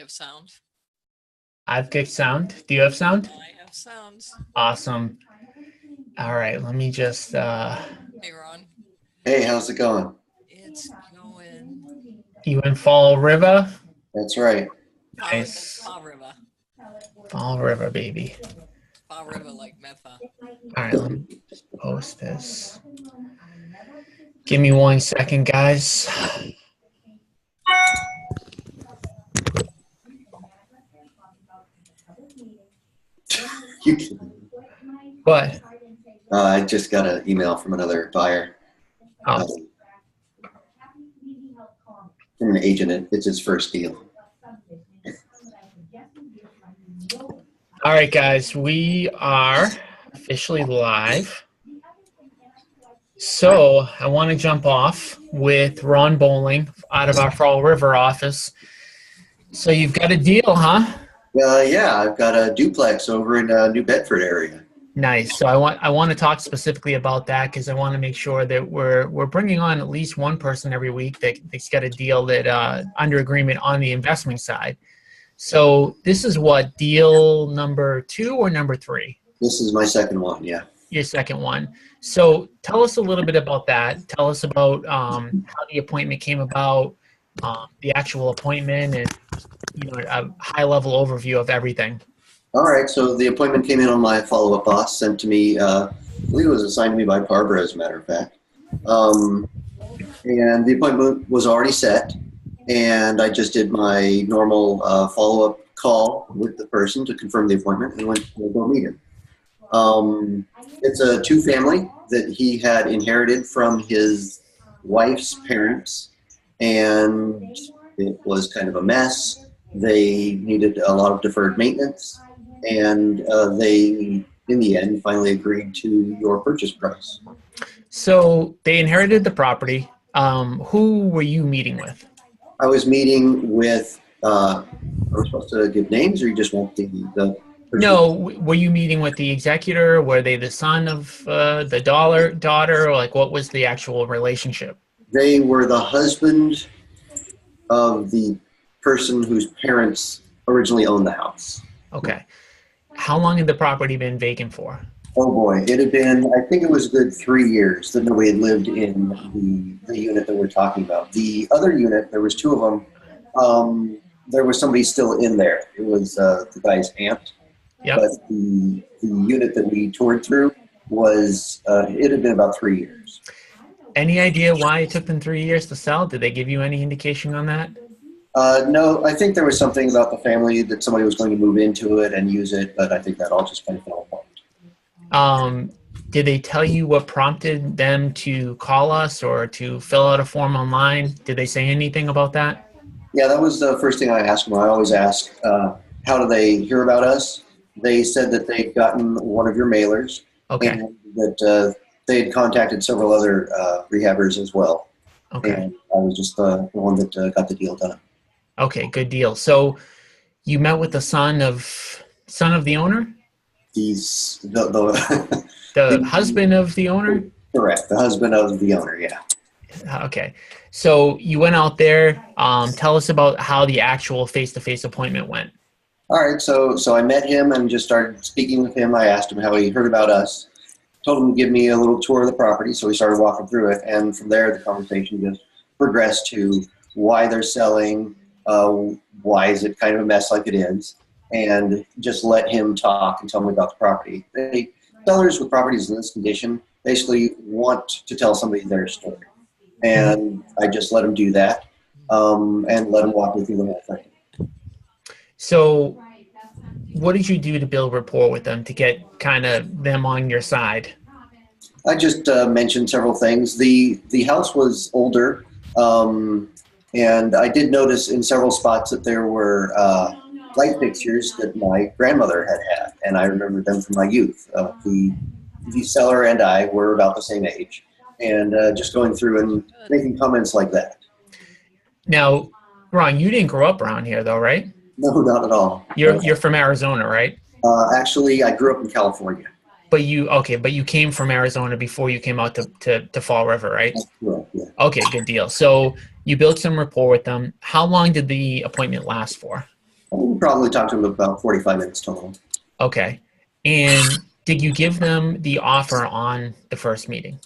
have sound. I've got sound. Do you have sound? I have sounds. Awesome. All right, let me just Hey, Ron. Hey, how's it going? It's going. you in Fall River? That's right. Nice. Fall River. Fall River, baby. Fall River like Metha. All right, let me just post this. Give me 1 second, guys. You can, What? I just got an email from another buyer, Oh, from an agent. It's his first deal. all right, guys. We are officially live. So I want to jump off with Ron Bowling out of our Fall River office. So you've got a deal, huh? Yeah, I've got a duplex over in New Bedford area. Nice. So I want to talk specifically about that because I want to make sure that we're bringing on at least one person every week that's got a deal that under agreement on the investment side. So this is what, deal number 2 or number 3? This is my second one, yeah. Your second one. So tell us a little bit about that. Tell us about how the appointment came about, the actual appointment, and a high-level overview of everything. All right, so the appointment came in on my follow-up boss, sent to me, I believe it was assigned to me by Barbara, as a matter of fact. And the appointment was already set, and I just did my normal follow-up call with the person to confirm the appointment and went to go meet him. It's a two-family that he had inherited from his wife's parents, and it was kind of a mess. They needed a lot of deferred maintenance, and they, in the end, finally agreed to your purchase price. So they inherited the property. Who were you meeting with? I was meeting with, are we supposed to give names, or you just want the person? No, were you meeting with the executor? Were they the son of the daughter? Or like, what was the actual relationship? They were the husband of the person whose parents originally owned the house. Okay. How long had the property been vacant for? Oh boy, it had been, I think it was a good 3 years that nobody had lived in the unit that we're talking about. The other unit, there was 2 of them, there was somebody still in there. It was the guy's aunt. Yep. But the unit that we toured through was, it had been about 3 years. Any idea why it took them 3 years to sell? Did they give you any indication on that? No, I think there was something about the family that somebody was going to move into it and use it, but I think that all just kind of fell apart. Did they tell you what prompted them to call us or to fill out a form online? Did they say anything about that? Yeah, that was the first thing I asked them. I always ask, how do they hear about us? They said that they'd gotten one of your mailers. Okay. And that they had contacted several other rehabbers as well. Okay. And I was just the one that got the deal done. Okay, good deal. So you met with the son of the owner? He's The husband of the owner? Correct, the husband of the owner, yeah. Okay. So you went out there. Tell us about how the actual face-to-face appointment went. All right, so I met him and just started speaking with him. I asked him how he heard about us, told him to give me a little tour of the property, so we started walking through it, and from there the conversation just progressed to why they're selling, why is it kind of a mess like it is, and just let him talk and tell me about the property. Sellers with properties in this condition basically want to tell somebody their story, and I just let him do that, and let him walk me through the whole thing. So what did you do to build rapport with them to get kind of them on your side? I just mentioned several things. The house was older, and I did notice in several spots that there were light fixtures that my grandmother had, and I remember them from my youth. The seller and I were about the same age, and just going through and making comments like that. Now, Ron, you didn't grow up around here though, right? No, not at all. You're from Arizona, right? Actually, I grew up in California. But you came from Arizona before you came out to Fall River, right? That's correct, yeah. Okay, good deal. So you built some rapport with them. How long did the appointment last for? We probably talked to him about 45 minutes total. Okay. And did you give them the offer on the first meeting?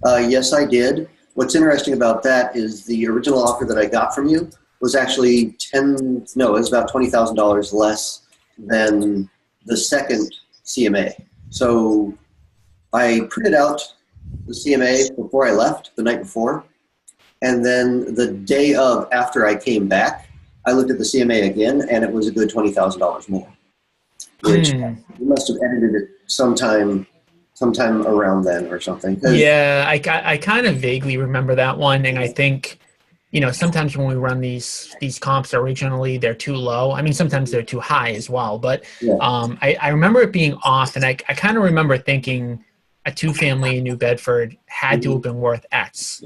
Yes, I did. What's interesting about that is the original offer that I got from you was actually it was about $20,000 less than the second CMA. So I printed out the CMA before I left, the night before. And then the day of, after I came back, I looked at the CMA again, and it was a good $20,000 more. Which you must have edited it sometime around then or something. Yeah, I kind of vaguely remember that one, and I think, sometimes when we run these comps originally, they're too low. I mean, sometimes they're too high as well. But Yeah. I remember it being off, and I kind of remember thinking a two-family in New Bedford had to have been worth X.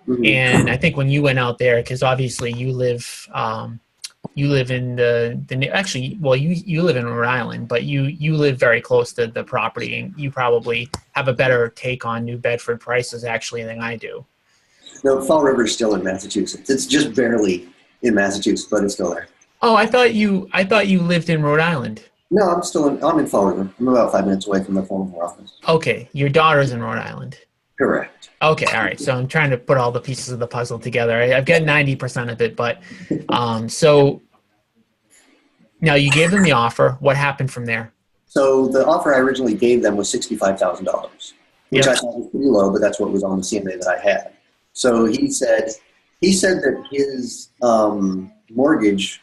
Mhm. And I think when you went out there, because obviously you live in you live in Rhode Island, but you live very close to the property, and you probably have a better take on New Bedford prices actually than I do. No, Fall River is still in Massachusetts. It's just barely in Massachusetts, but it's still there. Oh, I thought you lived in Rhode Island. No, I'm in Fall River. I'm about 5 minutes away from the Fall River office. Okay, your daughter's in Rhode Island. Correct. Okay, all right. So I'm trying to put all the pieces of the puzzle together. I've got 90% of it, but so now you gave them the offer. What happened from there? So the offer I originally gave them was $65,000, which Yep. I thought was pretty low, but that's what was on the CMA that I had. So he said that his mortgage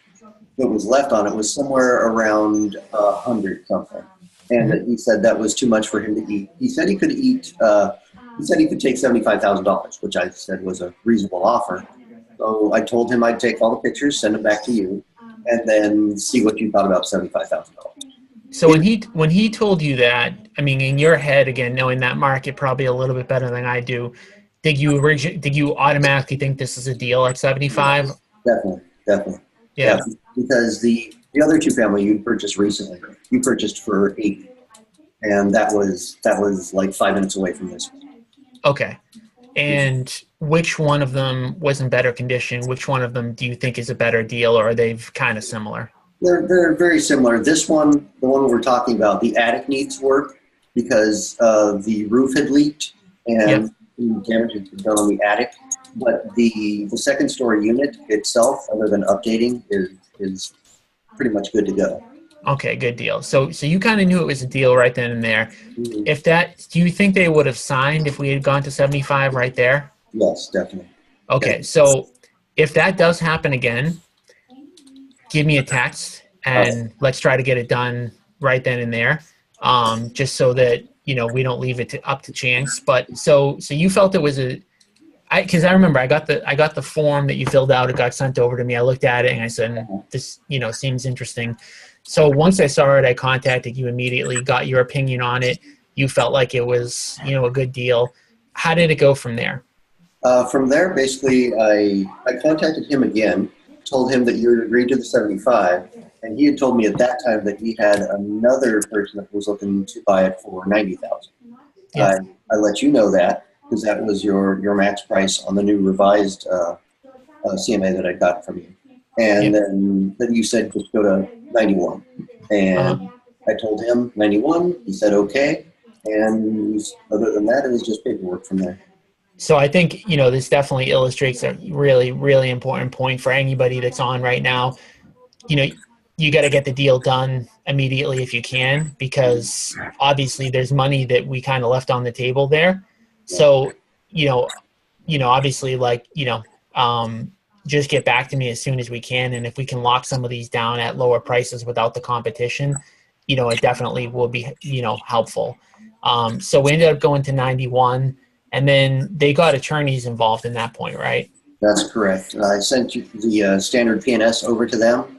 that was left on it was somewhere around 100 something, and that he said that was too much for him to eat. He said he could eat. He said he could take $75,000, which I said was a reasonable offer. So I told him I'd take all the pictures, send them back to you, and then see what you thought about $75,000. So when he told you that, I mean, in your head, again, knowing that market probably a little bit better than I do, did you automatically think this is a deal at 75? Definitely. Yeah. Because the other two family you purchased recently, you purchased for 80, and that was like 5 minutes away from this. Okay. And which one of them was in better condition? Which one of them do you think is a better deal, or are they kind of similar? They're very similar. This one, the one we're talking about, the attic needs work because the roof had leaked and damage had been done on the attic. But the second story unit itself, other than updating, is pretty much good to go. Okay, good deal. So you kind of knew it was a deal right then and there. Mm-hmm. Do you think they would have signed if we had gone to 75 right there? Yes, definitely. Okay, so if that does happen again, give me a text and let's try to get it done right then and there. Just so that, we don't leave it up to chance. But so you felt it was because I remember I got the form that you filled out. It got sent over to me. I looked at it and I said, this, seems interesting. So once I saw it, I contacted you immediately, got your opinion on it. You felt like it was, a good deal. How did it go from there? From there, basically, I contacted him again, told him that you had agreed to the 75, and he had told me at that time that he had another person that was looking to buy it for $90,000. Yeah. I let you know that because that was your max price on the new revised CMA that I got from you. And then you said just go to 91. And I told him 91. He said okay. And other than that, it was just paperwork from there. So I think, this definitely illustrates a really, really important point for anybody that's on right now. You got to get the deal done immediately if you can, because obviously there's money that we kind of left on the table there. So, obviously just get back to me as soon as we can. And if we can lock some of these down at lower prices without the competition, it definitely will be, helpful. So we ended up going to 91, and then they got attorneys involved in that point, right? That's correct. I sent you the standard PNS over to them.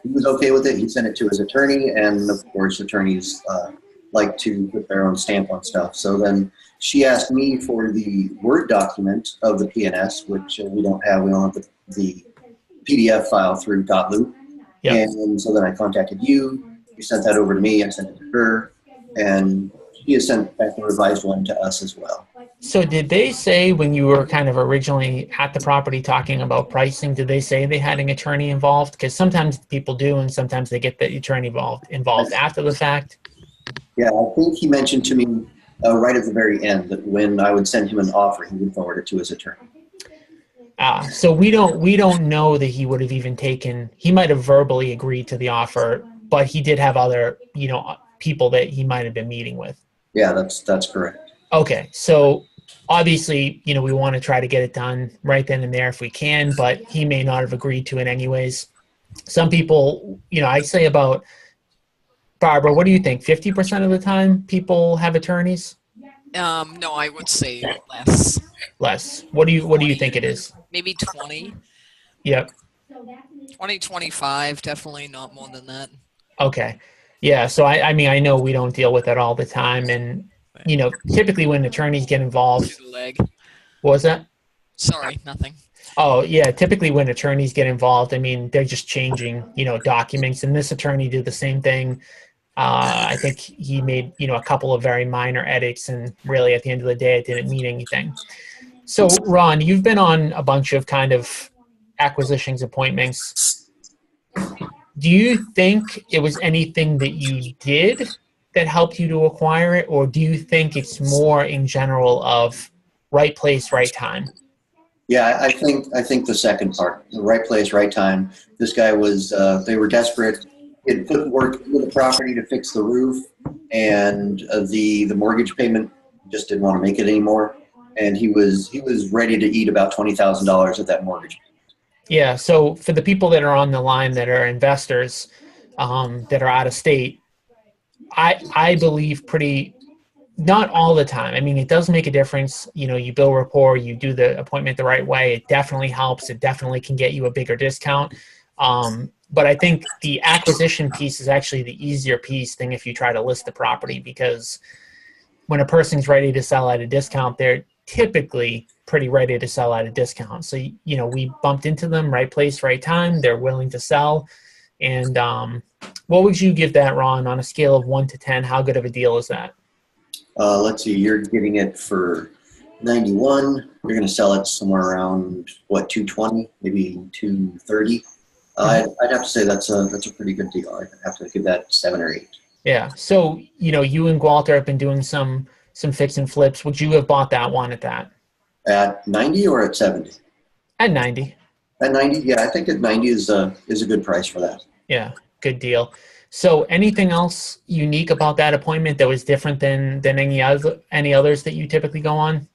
He was okay with it. He sent it to his attorney, and of course attorneys like to put their own stamp on stuff. So then she asked me for the Word document of the PNS, which we don't have. We don't have the PDF file through .loop. Yep. And so then I contacted you. You sent that over to me. I sent it to her. And he has sent back the revised one to us as well. So did they say when you were kind of originally at the property talking about pricing, did they say they had an attorney involved? Because sometimes people do, and sometimes they get the attorney involved after the fact. Yeah, I think he mentioned to me right at the very end that when I would send him an offer, he would forward it to his attorney. So we don't know that he would have even taken. He might have verbally agreed to the offer, but he did have other, people that he might have been meeting with. Yeah, that's correct. Okay, so obviously, we want to try to get it done right then and there if we can, but he may not have agreed to it anyways. Some people, I'd say about, Barbara, what do you think? 50% of the time people have attorneys? No, I would say less. Less. What do you think it is? Maybe 20. Yep. 20, 25, definitely not more than that. Okay. Yeah, so I mean, I know we don't deal with it all the time, and typically when attorneys get involved. Leg. What was that? Sorry, nothing. Oh, yeah, typically when attorneys get involved, I mean, they're just changing, documents, and this attorney did the same thing. I think he made, a couple of very minor edits, and really at the end of the day, it didn't mean anything. So, Ron, you've been on a bunch of kind of acquisitions appointments. Do you think it was anything that you did that helped you to acquire it, or do you think it's more in general of right place, right time? Yeah, I think the second part, the right place, right time. This guy was, they were desperate. He had put work into the property to fix the roof, and the mortgage payment just didn't want to make it anymore. And he was ready to eat about $20,000 of that mortgage. Yeah. So for the people that are on the line that are investors, that are out of state, I believe not all the time. I mean, it does make a difference. You build rapport, you do the appointment the right way. It definitely helps. It definitely can get you a bigger discount. But I think the acquisition piece is actually the easier piece than if you try to list the property, because when a person's ready to sell at a discount, they're typically pretty ready to sell at a discount. So, we bumped into them, right place, right time. They're willing to sell. And what would you give that, Ron, on a scale of 1 to 10? How good of a deal is that? Let's see, you're getting it for 91. You're going to sell it somewhere around, 220, maybe 230. I'd have to say that's a pretty good deal. I'd have to give that 7 or 8. Yeah. So, you and Walter have been doing some fix and flips. Would you have bought that one at that? At 90 or at 70? At 90. At 90, yeah, I think at 90 is a good price for that. Yeah, good deal. So anything else unique about that appointment that was different than any others that you typically go on?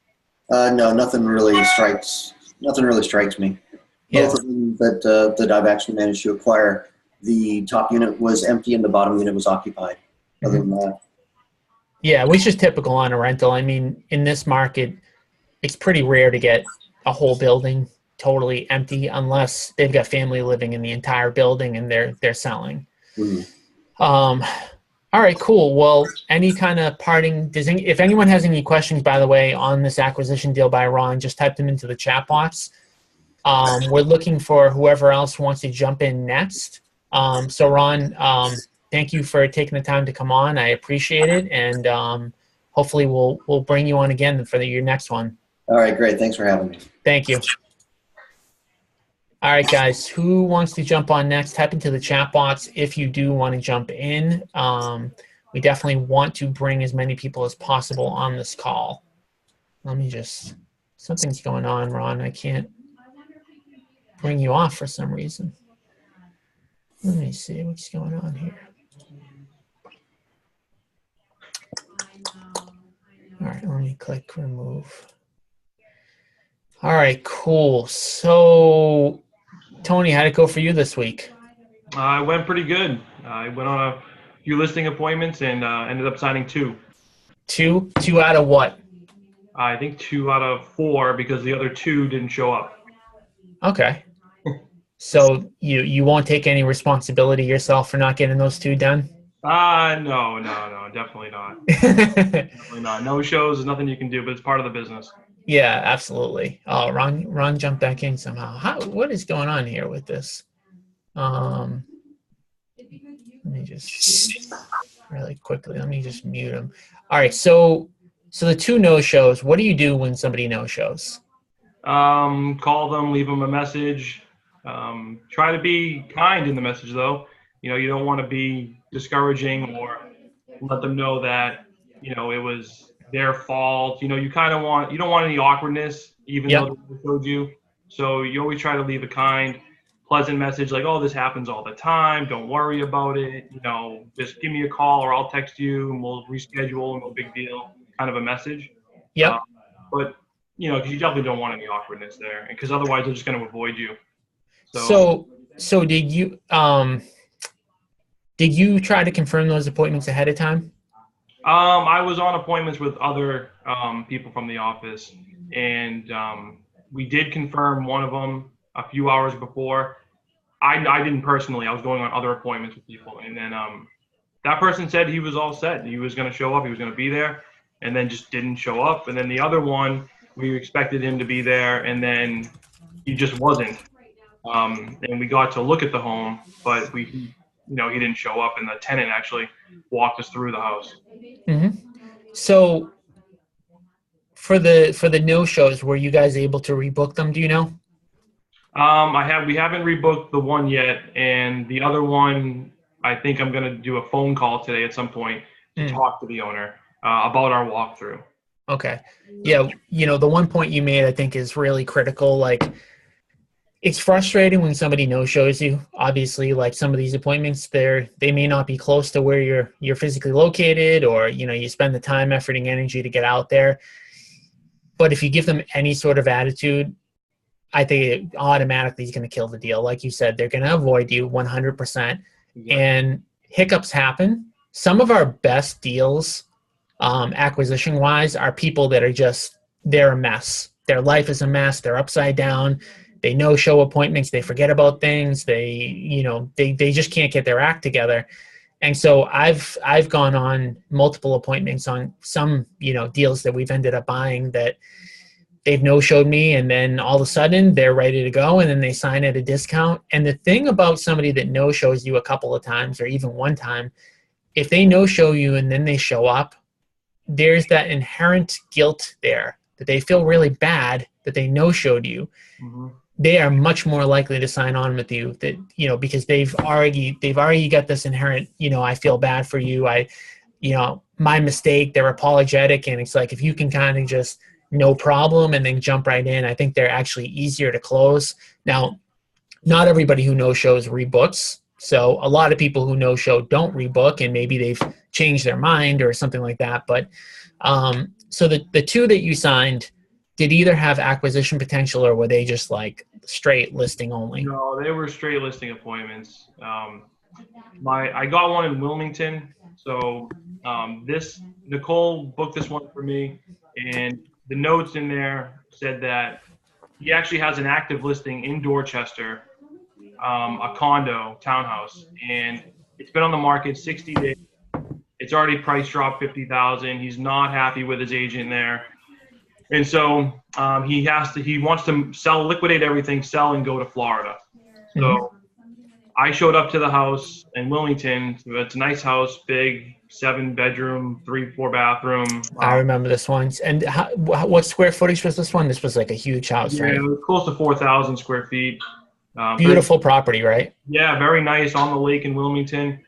No, nothing really strikes me. Yeah. Both of them that I've actually managed to acquire, the top unit was empty and the bottom unit was occupied. Other than that. Yeah, which is typical on a rental. I mean, in this market, it's pretty rare to get a whole building totally empty unless they've got family living in the entire building and they're selling. Mm-hmm. All right, cool. Well, any kind of parting, if anyone has any questions, by the way, on this acquisition deal by Ron, just type them into the chat box. We're looking for whoever else wants to jump in next. So Ron, thank you for taking the time to come on. I appreciate it. And hopefully we'll bring you on again for your next one. All right, great. Thanks for having me. Thank you. All right, guys, who wants to jump on next? Type into the chat box if you do want to jump in. We definitely want to bring as many people as possible on this call. Something's going on, Ron. I can't bring you off for some reason. Let me see what's going on here. All right, let me click remove. All right, cool. So, Tony, how'd it go for you this week? It went pretty good. I went on a few listing appointments and ended up signing 2. Two out of what? I think 2 out of 4 because the other 2 didn't show up. Okay. So you won't take any responsibility yourself for not getting those 2 done? No, definitely not. Definitely not. No shows, there's nothing you can do, but it's part of the business. Yeah, absolutely. Oh, Ron jumped back in somehow. What is going on here with this? Let me just see. really quickly. Let me just mute him. All right. So the two no-shows, what do you do when somebody no-shows? Call them, leave them a message. Try to be kind in the message, though. You don't want to be discouraging or let them know that, it was their fault. You don't want any awkwardness, even Yep. though they showed you. So you always try to leave a kind, pleasant message like, oh, this happens all the time. Don't worry about it. Just give me a call or I'll text you and we'll reschedule. No big deal. Kind of a message. Yep. But because you definitely don't want any awkwardness there, because otherwise they're just going to avoid you. So did you try to confirm those appointments ahead of time? I was on appointments with other people from the office, and we did confirm one of them a few hours before. I didn't personally. I was going on other appointments with people, and then that person said he was all set. He was going to show up. He was going to be there, and then just didn't show up. And then the other one, we expected him to be there, and then he just wasn't. And we got to look at the home, but he didn't show up, and the tenant actually walked us through the house. Mm-hmm. So for the no-shows, were you guys able to rebook them? Do you know? We haven't rebooked the one yet, and the other one, I think I'm going to do a phone call today at some point to talk to the owner about our walkthrough. Okay. Yeah, the one point you made, I think, is really critical. Like, it's frustrating when somebody no-shows you. Obviously, like some of these appointments, they may not be close to where you're physically located, or you spend the time, effort, and energy to get out there. But if you give them any sort of attitude, I think it automatically is going to kill the deal. Like you said, they're going to avoid you 100%. Yeah. And hiccups happen. Some of our best deals, acquisition-wise, are people that are they're a mess. Their life is a mess. They're upside down. They no-show appointments. They forget about things. They just can't get their act together. And so I've gone on multiple appointments on some, deals that we've ended up buying that they've no-showed me, and then all of a sudden they're ready to go, and then they sign at a discount. And the thing about somebody that no-shows you a couple of times or even one time, if they no-show you and then they show up, there's that inherent guilt there that they feel really bad that they no-showed you. Mm-hmm. They are much more likely to sign on with you because they've already got this inherent, I feel bad for you. My mistake, they're apologetic. And it's like, if you can kind of just no problem and then jump right in, I think they're actually easier to close. Now, not everybody who no-shows rebooks. So a lot of people who no-show don't rebook, and maybe they've changed their mind or something like that. But so the two that you signed did either have acquisition potential, or were they just like straight listing only? No, they were straight listing appointments. I got one in Wilmington. So Nicole booked this one for me, and the notes in there said that he actually has an active listing in Dorchester, a condo townhouse, and it's been on the market 60 days. It's already price dropped $50,000. He's not happy with his agent there. And so he wants to liquidate everything, sell, and go to Florida. So I showed up to the house in Wilmington. It's a nice house, big, 7-bedroom, 3-4 bathroom. I remember this one. And what square footage was this one? This was like a huge house, right? Yeah, it was close to 4,000 square feet. Beautiful property, right? Yeah, very nice, on the lake in Wilmington.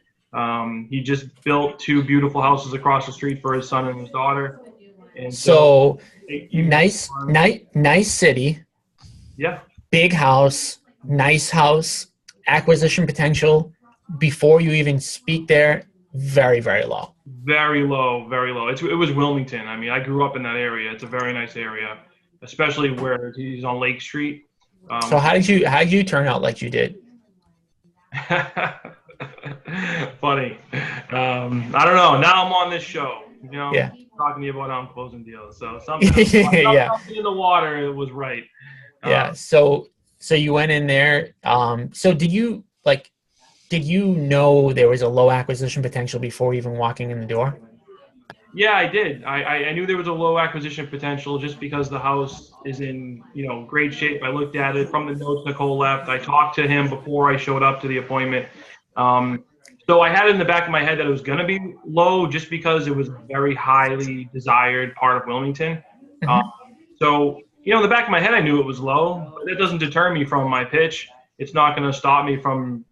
He just built 2 beautiful houses across the street for his son and his daughter. And so nice city. Yeah. Big house, nice house, acquisition potential before you even speak there, very, very low. Very low, very low. It was Wilmington. I mean, I grew up in that area. It's a very nice area, especially where he's on Lake Street. So how did you turn out like you did? Funny. I don't know. Now I'm on this show. Yeah. Talking to you about how I'm closing deals. So something in the water, it was right. Yeah. So you went in there. So did you know there was a low acquisition potential before even walking in the door? Yeah, I did. I knew there was a low acquisition potential just because the house is in, great shape. I looked at it from the notes Nicole left. I talked to him before I showed up to the appointment. So I had it in the back of my head that it was going to be low just because it was a very highly desired part of Wilmington. Mhm. So, in the back of my head, I knew it was low, but that doesn't deter me from my pitch. It's not going to stop me from,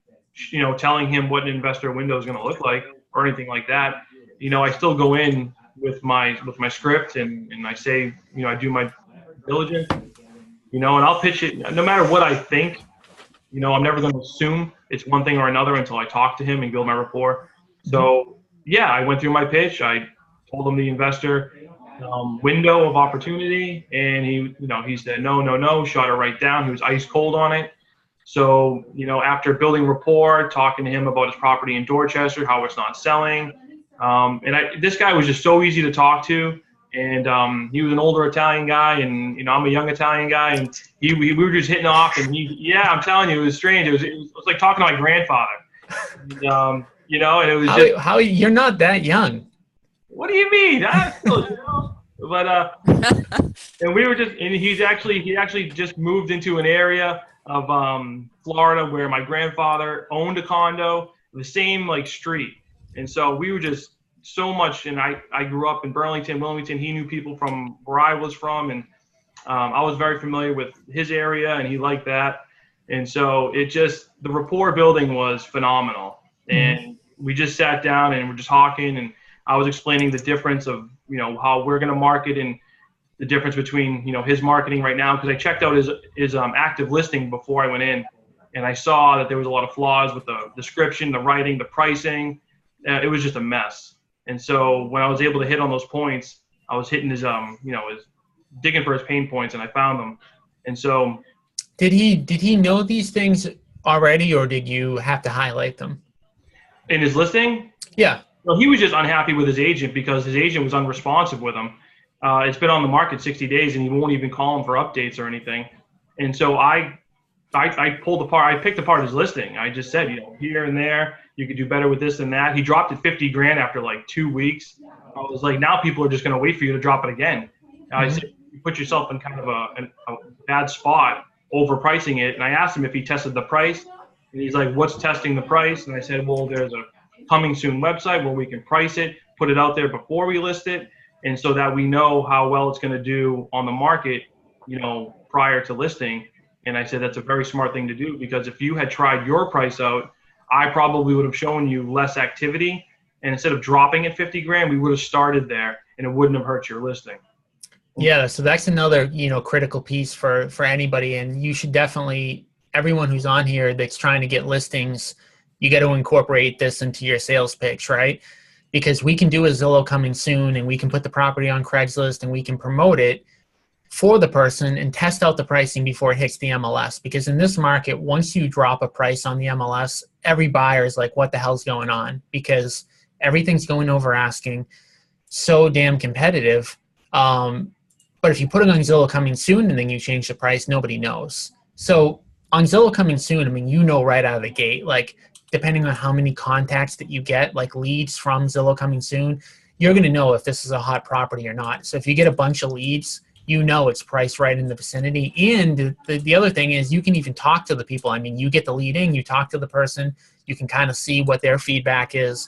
telling him what an investor window is going to look like or anything like that. I still go in with my script and I say, I do my diligence, and I'll pitch it no matter what I think. I'm never going to assume it's one thing or another until I talk to him and build my rapport. So, yeah, I went through my pitch. I told him the investor window of opportunity, and he said, no, shot it right down. He was ice cold on it. So, after building rapport, talking to him about his property in Dorchester, how it's not selling. This guy was just so easy to talk to. And he was an older Italian guy, and I'm a young Italian guy, and we were just hitting off. And I'm telling you, it was strange. It was like talking to my grandfather. And, and it was just, how you're not that young. What do you mean? But and we were just, and he actually just moved into an area of Florida where my grandfather owned a condo, the same like street, and so we were just so much. And I grew up in Burlington, Wilmington. He knew people from where I was from, and I was very familiar with his area, and he liked that. And so the rapport building was phenomenal. And we just sat down and we're just talking, and I was explaining the difference of, how we're going to market and the difference between, his marketing right now. Because I checked out his active listing before I went in, and I saw that there was a lot of flaws with the description, the writing, the pricing. It was just a mess. And so when I was able to hit on those points, I was hitting his digging for his pain points, and I found them. And so, did he know these things already, or did you have to highlight them in his listing? Yeah. Well, he was just unhappy with his agent because his agent was unresponsive with him. It's been on the market 60 days, and he won't even call him for updates or anything. And so I picked apart his listing. I just said, here and there, you could do better with this and that. He dropped it $50,000 after like 2 weeks. I was like, now people are just going to wait for you to drop it again. I said, you put yourself in kind of a bad spot overpricing it. And I asked him if he tested the price, and he's like, what's testing the price? And I said, well, there's a coming soon website where we can price it, put it out there before we list it, and so that we know how well it's going to do on the market, prior to listing. And I said, that's a very smart thing to do, because if you had tried your price out, I probably would have shown you less activity. And instead of dropping it $50,000, we would have started there, and it wouldn't have hurt your listing. Yeah. So that's another, critical piece for anybody. And you should definitely, everyone who's on here that's trying to get listings, you got to incorporate this into your sales pitch, right? Because we can do a Zillow coming soon, and we can put the property on Craigslist, and we can promote it for the person and test out the pricing before it hits the MLS. Because in this market, once you drop a price on the MLS, every buyer is like, what the hell's going on? Because everything's going over asking, so damn competitive. But if you put it on Zillow coming soon and then you change the price, nobody knows. So on Zillow coming soon, right out of the gate, like depending on how many contacts that you get, like leads from Zillow coming soon, you're going to know if this is a hot property or not. So if you get a bunch of leads, it's priced right in the vicinity. And the other thing is you can even talk to the people. You get the lead in, you talk to the person, you can kind of see what their feedback is.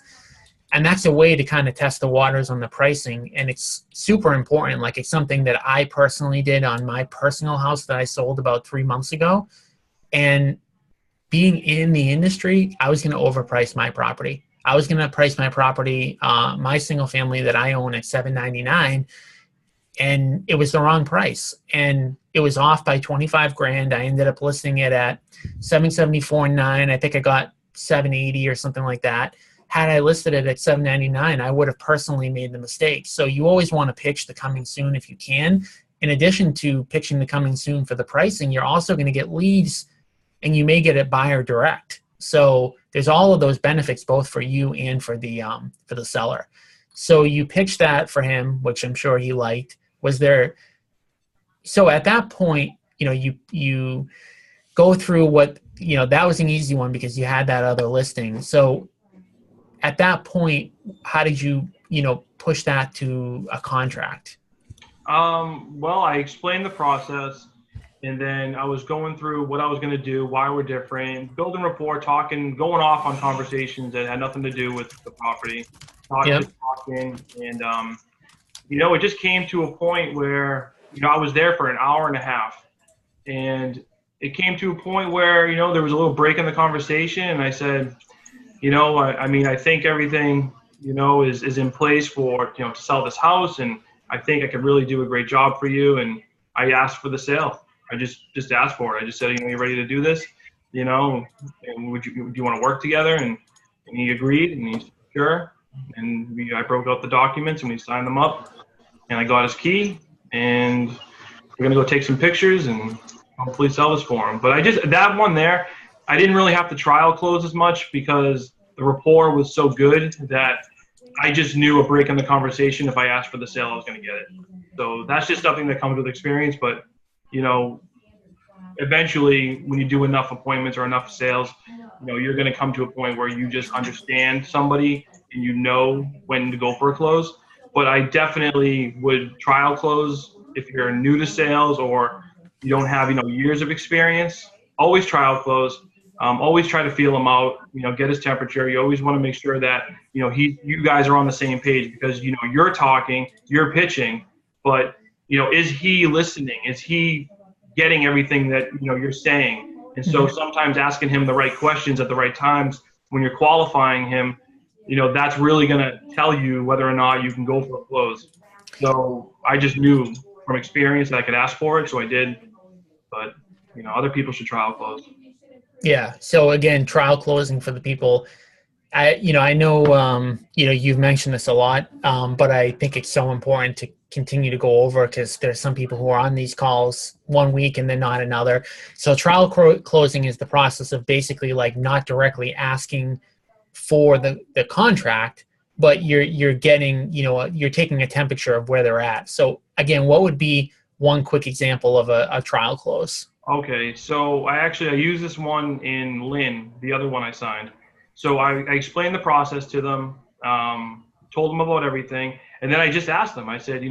And that's a way to kind of test the waters on the pricing. And it's super important. Like, it's something that I personally did on my personal house that I sold about 3 months ago. And being in the industry, I was going to overprice my property. I was going to price my property, my single family that I own, at $799, and it was the wrong price. And it was off by $25,000. I ended up listing it at $774.9. I think I got $780 or something like that. Had I listed it at $799, I would have personally made the mistake. So you always want to pitch the coming soon if you can. In addition to pitching the coming soon for the pricing, you're also going to get leads, and you may get it buyer direct. So there's all of those benefits both for you and for the seller. So you pitched that for him, which I'm sure he liked. So at that point, you go through what, that was an easy one because you had that other listing. So at that point, how did you, push that to a contract? Well, I explained the process, And then I was going through what I was going to do, why we're different, building rapport, talking, going off on conversations that had nothing to do with the property, Yep. talking. And, it just came to a point where, I was there for an hour and a half. And it came to a point where, there was a little break in the conversation. And I said, I think everything, is in place for, to sell this house. And I think I could really do a great job for you. And I asked for the sale. I just asked for it. I just said, you ready to do this? And do you want to work together? And he agreed, and he said, sure. And I broke out the documents, and we signed them up. And I got his key, and we're gonna go take some pictures and hopefully sell this for him. But that one there, I didn't really have to trial close as much because the rapport was so good that I just knew a break in the conversation. If I asked for the sale, I was gonna get it. So that's just something that comes with experience. But eventually when you do enough appointments or enough sales, you're going to come to a point where you just understand somebody and you know when to go for a close. But I definitely would trial close if you're new to sales or you don't have, years of experience. Always trial close. Always try to feel him out, get his temperature. You always want to make sure that, you guys are on the same page because, you're talking, you're pitching, but, is he listening? Is he getting everything that, you're saying? And so sometimes asking him the right questions at the right times when you're qualifying him, that's really going to tell you whether or not you can go for a close. So I just knew from experience that I could ask for it. So I did, but, other people should trial close. Yeah. So again, trial closing for the people. I know, you've mentioned this a lot, but I think it's so important to continue to go over because there's some people who are on these calls one week and then not another. So trial closing is the process of basically like not directly asking for the contract, but you're getting, you're taking a temperature of where they're at. So again, what would be one quick example of a trial close? Okay. So I use this one in Lynn, the other one I signed. So I explained the process to them, told them about everything, and then I just asked them. I said,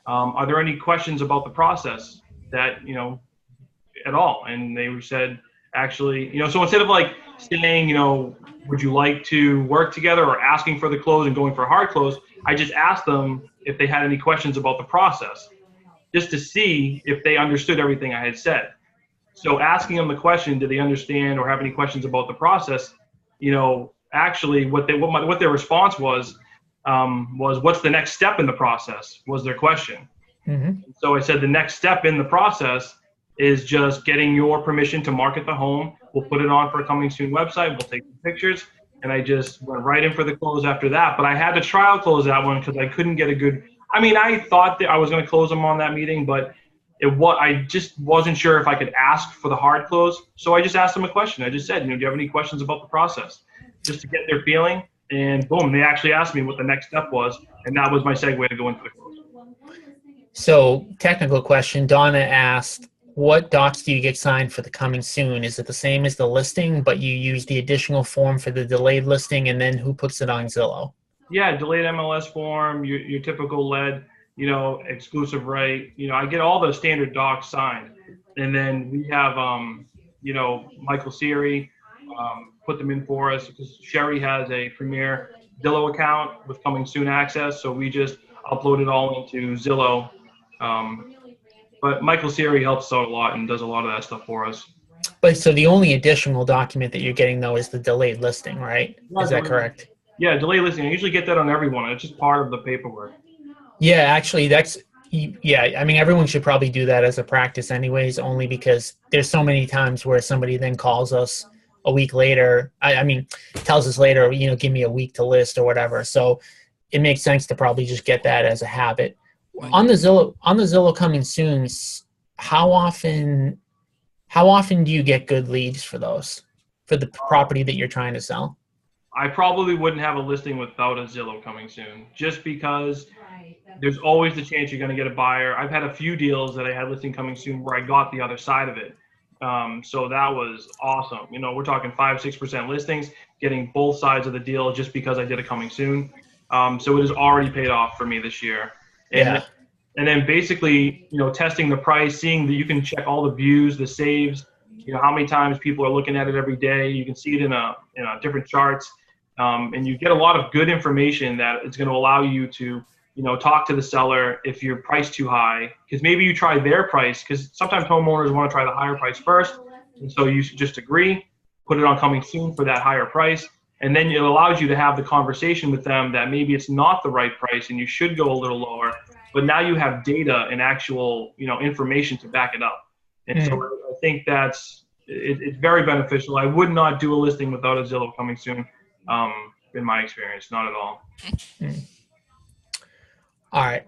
are there any questions about the process that, at all? And they said, actually, so instead of like saying, would you like to work together or asking for the close and going for a hard close, I just asked them if they had any questions about the process, just to see if they understood everything I had said. So asking them the question, did they understand or have any questions about the process? Actually what their response was what's the next step in the process was their question. Mm-hmm. So I said, the next step in the process is just getting your permission to market the home. We'll put it on for a coming soon website. We'll take the pictures. And I just went right in for the close after that. But I had to trial close that one because I couldn't get I thought that I was going to close them on that meeting, but I just wasn't sure if I could ask for the hard close. So I just asked them a question. I just said, do you have any questions about the process? Just to get their feeling. And boom, they actually asked me what the next step was. And that was my segue to go into the close. So technical question, Donna asked, what docs do you get signed for the coming soon? Is it the same as the listing, but you use the additional form for the delayed listing, and then who puts it on Zillow? Yeah, delayed MLS form, your typical lead, exclusive right. I get all the standard docs signed. And then we have, Michael Siri put them in for us because Sherry has a premier Zillow account with coming soon access. So we just upload it all into Zillow. But Michael Siri helps us out a lot and does a lot of that stuff for us. But so the only additional document that you're getting though is the delayed listing, right? Is that correct? Yeah, delayed listing. I usually get that on everyone. It's just part of the paperwork. Yeah, actually everyone should probably do that as a practice anyways, only because there's so many times where somebody then calls us a week later. Tells us later, give me a week to list or whatever. So it makes sense to probably just get that as a habit. On the Zillow coming soon, how often do you get good leads for those, for the property that you're trying to sell? I probably wouldn't have a listing without a Zillow coming soon, just because there's always the chance you're going to get a buyer. I've had a few deals that I had listing coming soon where I got the other side of it. So that was awesome. We're talking 5-6% listings, getting both sides of the deal just because I did a coming soon. So it has already paid off for me this year. And and then basically, testing the price, seeing that you can check all the views, the saves, how many times people are looking at it every day. You can see it in different charts, and you get a lot of good information that is going to allow you to, talk to the seller if you're priced too high, because maybe you try their price, because sometimes homeowners want to try the higher price first, and so you should just agree, put it on coming soon for that higher price, and then it allows you to have the conversation with them that maybe it's not the right price and you should go a little lower, but now you have data and actual, information to back it up. And so I think it's very beneficial. I would not do a listing without a Zillow coming soon, in my experience, not at all. All right,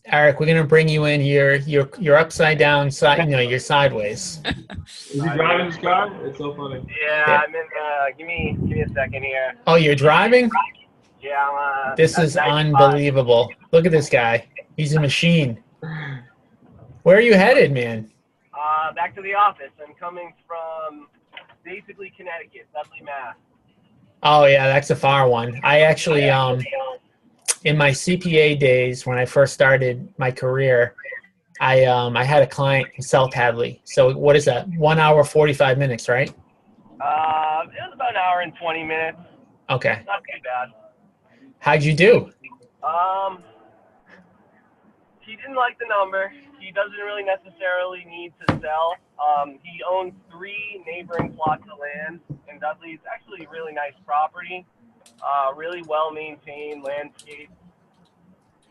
Eric, we're gonna bring you in here. You're upside down, you're sideways. Is he driving his car? It's so funny. Yeah, I'm in. Give me a second here. Oh, you're driving? Yeah, I'm. This is unbelievable. Look at this guy. He's a machine. Where are you headed, man? Back to the office. I'm coming from basically Connecticut, Dudley, Mass. Oh yeah, that's a far one. I actually in my CPA days, when I first started my career, I had a client in South Hadley. So what is that? 1 hour, 45 minutes, right? It was about an hour and 20 minutes. Okay. Not too bad. How'd you do? He didn't like the number. He doesn't really necessarily need to sell. He owns 3 neighboring plots of land in Dudley. It's actually a really nice property. Really well-maintained landscape.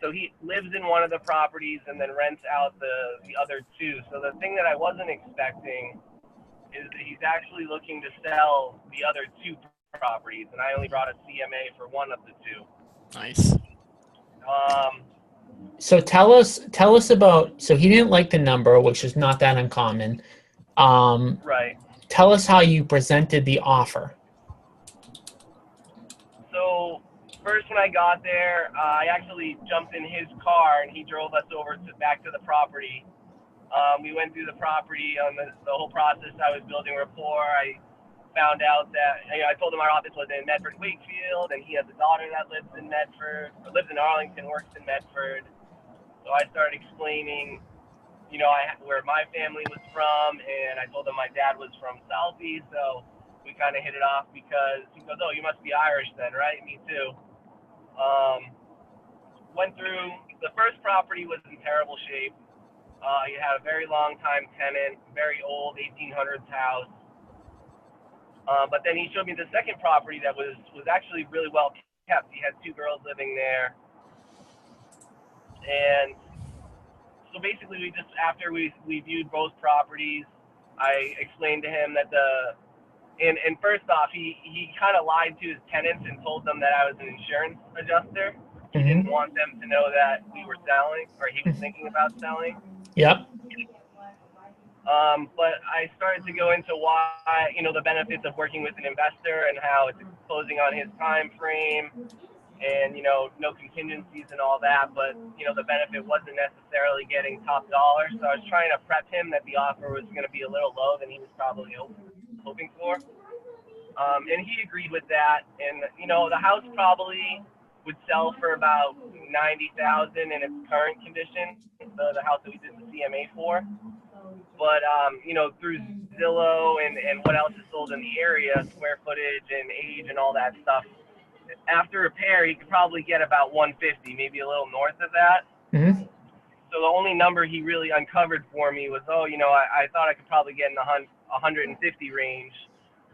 So he lives in one of the properties and then rents out the other 2. So the thing that I wasn't expecting is that he's actually looking to sell the other 2 properties, and I only brought a CMA for one of the 2. Nice. So tell us about, so he didn't like the number, which is not that uncommon. Right. Tell us how you presented the offer. So first, when I got there, I actually jumped in his car and he drove us over back to the property. We went through the property on the whole process. I was building rapport. I found out that I told him our office was in Medford, Wakefield, and he has a daughter that lives in Medford, or lives in Arlington, works in Medford. So I started explaining, where my family was from, and I told him my dad was from Southeast. So we kind of hit it off because he goes, "Oh, you must be Irish then, right?" Me too. Went through, the first property was in terrible shape. He had a very long time tenant, very old 1800s house. But then he showed me the second property that was actually really well kept. He had 2 girls living there. And so basically after we viewed both properties, I explained to him that and first off, he kind of lied to his tenants and told them that I was an insurance adjuster. He didn't want them to know that we were selling, or he was thinking about selling. Yep. But I started to go into why, the benefits of working with an investor and how it's closing on his time frame and, no contingencies and all that. But, the benefit wasn't necessarily getting top dollar. So I was trying to prep him that the offer was going to be a little low than he was probably hoping for. And he agreed with that. And, the house probably would sell for about $90,000 in its current condition, the house that we did the CMA for. But, through Zillow and what else is sold in the area, square footage and age and all that stuff, after repair, he could probably get about 150, maybe a little north of that. Mm-hmm. So the only number he really uncovered for me was, I thought I could probably get in the 150 range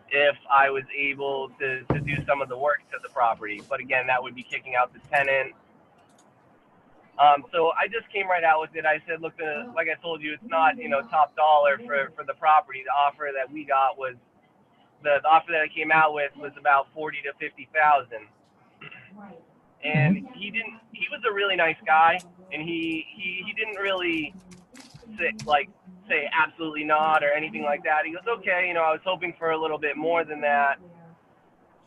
if I was able to do some of the work to the property. But again, that would be kicking out the tenant. So I just came right out with it. I said, look, like I told you, it's not, top dollar for the property. The offer that we got was, the offer that I came out with was about $40,000 to $50,000. And he was a really nice guy, and he didn't really say absolutely not or anything like that. He goes, okay, I was hoping for a little bit more than that.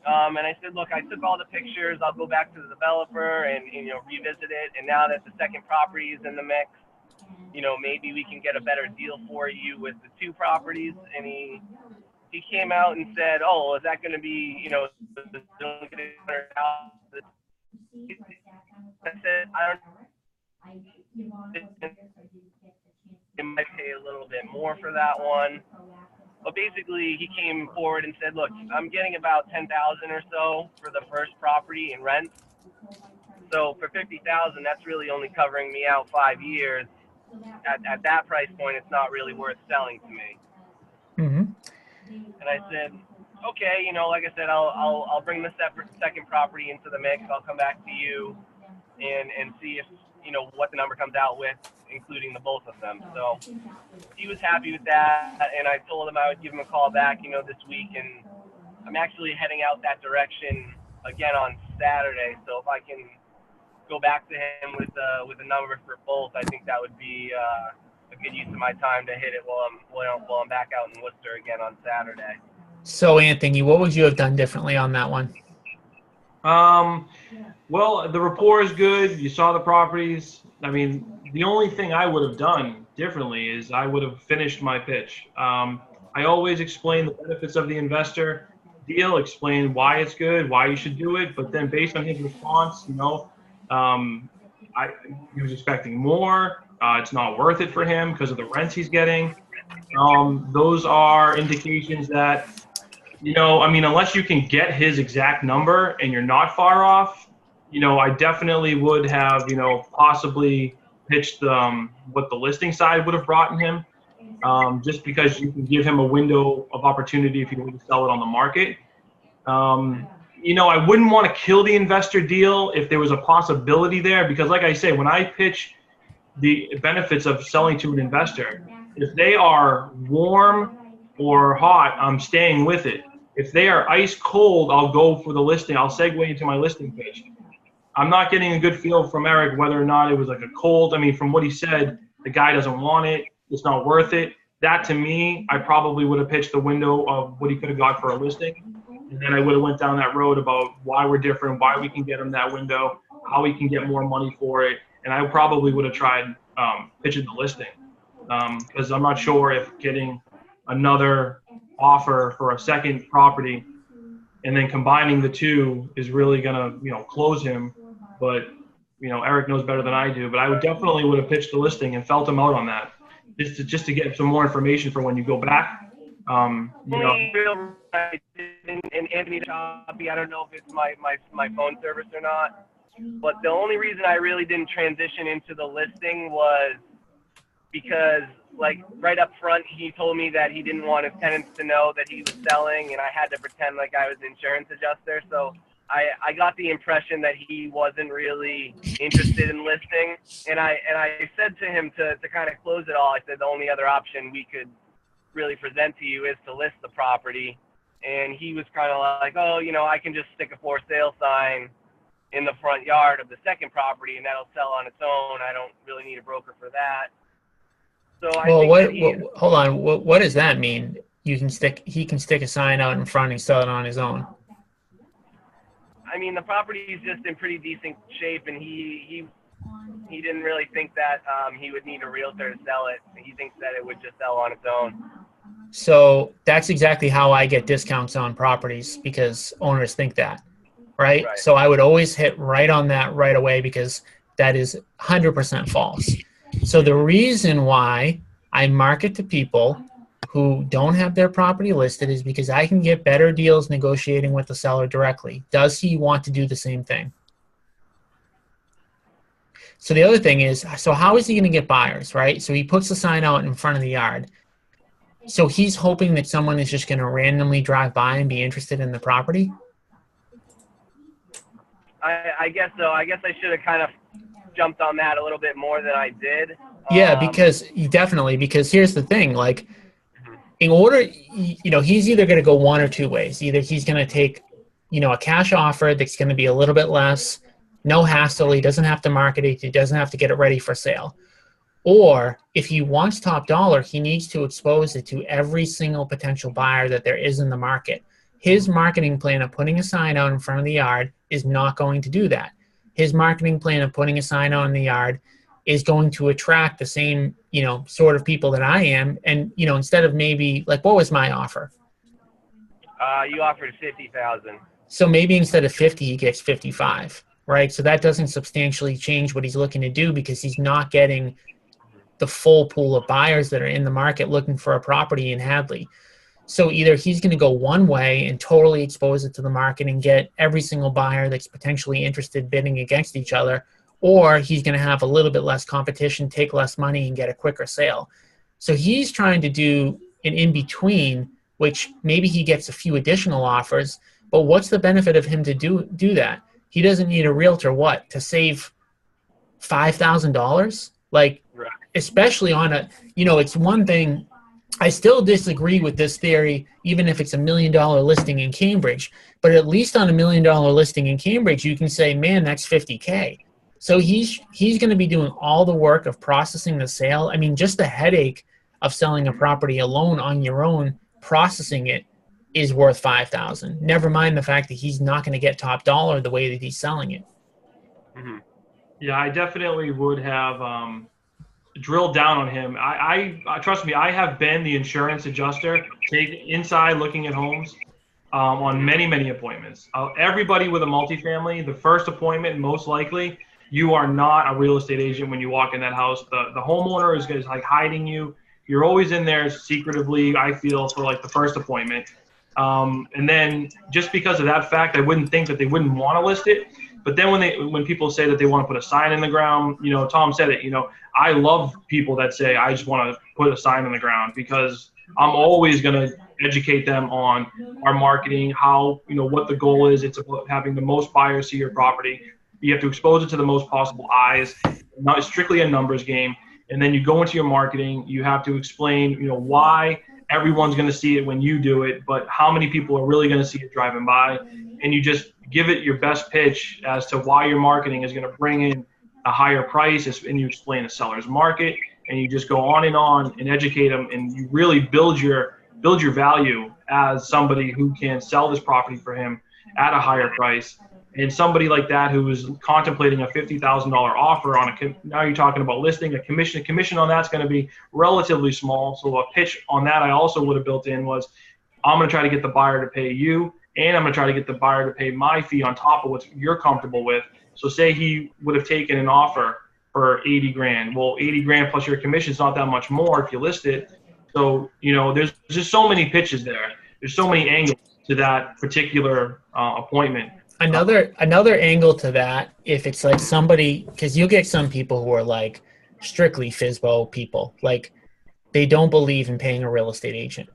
And I said, look, I took all the pictures. I'll go back to the developer and revisit it. And now that the second property is in the mix, maybe we can get a better deal for you with the 2 properties. And he came out and said, oh, is that going to be, I said, it might pay a little bit more for that one. But basically, he came forward and said, look, I'm getting about $10,000 or so for the first property in rent. So for $50,000, that's really only covering me out 5 years. At that price point, it's not really worth selling to me. Mm-hmm. And I said, okay, you know, like I said, I'll bring the second property into the mix. I'll come back to you and see if, you know, what the number comes out with, including the both of them. So he was happy with that, and I told him I would give him a call back, you know, this week, and I'm actually heading out that direction again on Saturday. So if I can go back to him with a number for both, I think that would be a good use of my time to hit it while I'm back out in Worcester again on Saturday. So Anthony, what would you have done differently on that one? Well, the rapport is good. You saw the properties. I mean, the only thing I would have done differently is I would have finished my pitch. I always explain the benefits of the investor deal, explain why it's good, why you should do it. But then based on his response, you know, he was expecting more. It's not worth it for him because of the rents he's getting. Those are indications that, you know, I mean, unless you can get his exact number and you're not far off, you know, I definitely would have, you know, possibly pitched what the listing side would have brought him, just because you can give him a window of opportunity if you want to sell it on the market. You know, I wouldn't want to kill the investor deal if there was a possibility there, because like I say, when I pitch the benefits of selling to an investor, if they are warm or hot, I'm staying with it. If they are ice cold, I'll go for the listing. I'll segue into my listing pitch. I'm not getting a good feel from Eric whether or not it was like a cold. I mean, from what he said, the guy doesn't want it. It's not worth it. That to me, I probably would have pitched the window of what he could have got for a listing. And then I would have went down that road about why we're different, why we can get him that window, how we can get more money for it. And I probably would have tried pitching the listing, because I'm not sure if getting another offer for a second property and then combining the two is really going to, you know, close him. But, you know, Eric knows better than I do. But I would definitely would have pitched the listing and felt him out on that, just to get some more information for when you go back. You know. And Anthony Choppy, I don't know if it's my phone service or not, but the only reason I really didn't transition into the listing was because, like, right up front, he told me that he didn't want his tenants to know that he was selling, and I had to pretend like I was an insurance adjuster. So I got the impression that he wasn't really interested in listing, and I said to him to kind of close it all, I said the only other option we could really present to you is to list the property. And he was kind of like, oh, you know, I can just stick a for sale sign in the front yard of the second property and that'll sell on its own. I don't really need a broker for that. So hold on. What does that mean? He can stick a sign out in front and sell it on his own. I mean, the property is just in pretty decent shape, and he didn't really think that he would need a realtor to sell it. He thinks that it would just sell on its own. So that's exactly how I get discounts on properties, because owners think that, right? So I would always hit right on that right away, because that is 100% false. So the reason why I market to people who don't have their property listed is because I can get better deals negotiating with the seller directly. Does he want to do the same thing? So the other thing is, so how is he going to get buyers, right? So he puts the sign out in front of the yard. So he's hoping that someone is just going to randomly drive by and be interested in the property? I guess so. I guess I should have kind of jumped on that a little bit more than I did. Yeah, because here's the thing, like, in order, you know, he's either going to go one or two ways. Either he's going to take, you know, a cash offer that's going to be a little bit less, no hassle, he doesn't have to market it, he doesn't have to get it ready for sale. Or if he wants top dollar, he needs to expose it to every single potential buyer that there is in the market. His marketing plan of putting a sign out in front of the yard is not going to do that. His marketing plan of putting a sign out in the yard is going to attract the same, you know, sort of people that I am. And, you know, instead of maybe, like, what was my offer? You offered $50,000. So maybe instead of 50, he gets 55, right? So that doesn't substantially change what he's looking to do because he's not getting the full pool of buyers that are in the market looking for a property in Hadley. So either he's going to go one way and totally expose it to the market and get every single buyer that's potentially interested bidding against each other, or he's going to have a little bit less competition, take less money, and get a quicker sale. So he's trying to do an in-between, which maybe he gets a few additional offers, but what's the benefit of him to do that? He doesn't need a realtor, to save $5,000? Like, Right. especially on it's one thing. I still disagree with this theory, even if it's $1 million listing in Cambridge. But at least on $1 million listing in Cambridge, you can say, man, that's $50K. So he's going to be doing all the work of processing the sale. I mean, just the headache of selling a property alone on your own, processing it, is worth $5,000. Never mind the fact that he's not going to get top dollar the way that he's selling it. Mm-hmm. Yeah, I definitely would have drilled down on him. I trust me, I have been the insurance adjuster, inside looking at homes on many appointments. Everybody with a multifamily, the first appointment, most likely, you are not a real estate agent when you walk in that house. The homeowner is like hiding you. You're always in there secretively, I feel, for like the first appointment. And then just because of that fact, I wouldn't think that they wouldn't want to list it. But then when people say that they want to put a sign in the ground, Tom said it, I love people that say, I just want to put a sign in the ground, because I'm always going to educate them on our marketing, how, what the goal is. It's about having the most buyers see your property. You have to expose it to the most possible eyes. Not strictly a numbers game. And then you go into your marketing, you have to explain, why everyone's going to see it when you do it, but how many people are really going to see it driving by. And you just give it your best pitch as to why your marketing is going to bring in a higher price, and you explain the seller's market, and you just go on and educate them, and you really build your value as somebody who can sell this property for him at a higher price. And somebody like that who is contemplating a $50,000 offer on now you're talking about listing a commission on that's going to be relatively small. So a pitch on that I also would have built in was, I'm going to try to get the buyer to pay you, and I'm going to try to get the buyer to pay my fee on top of what you're comfortable with. So say he would have taken an offer for 80 grand. Well, 80 grand plus your commission is not that much more if you list it. So, there's just so many pitches there. There's so many angles to that particular appointment. Another angle to that, if it's like somebody, because you'll get some people who are like strictly FSBO people, like they don't believe in paying a real estate agent.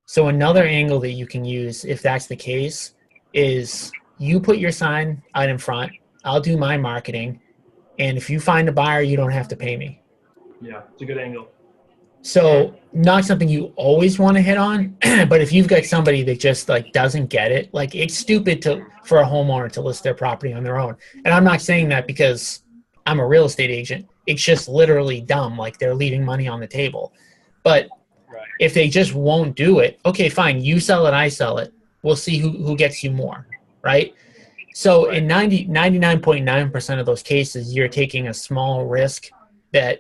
So another angle that you can use, if that's the case, is you put your sign out in front, I'll do my marketing, and if you find a buyer, you don't have to pay me. Yeah, it's a good angle. So not something you always want to hit on, but if you've got somebody that just like doesn't get it, like it's stupid for a homeowner to list their property on their own. And I'm not saying that because I'm a real estate agent. It's just literally dumb. Like they're leaving money on the table. But if they just won't do it, okay, fine. You sell it, I sell it. We'll see who gets you more, right? So in 99.9% of those cases, you're taking a small risk that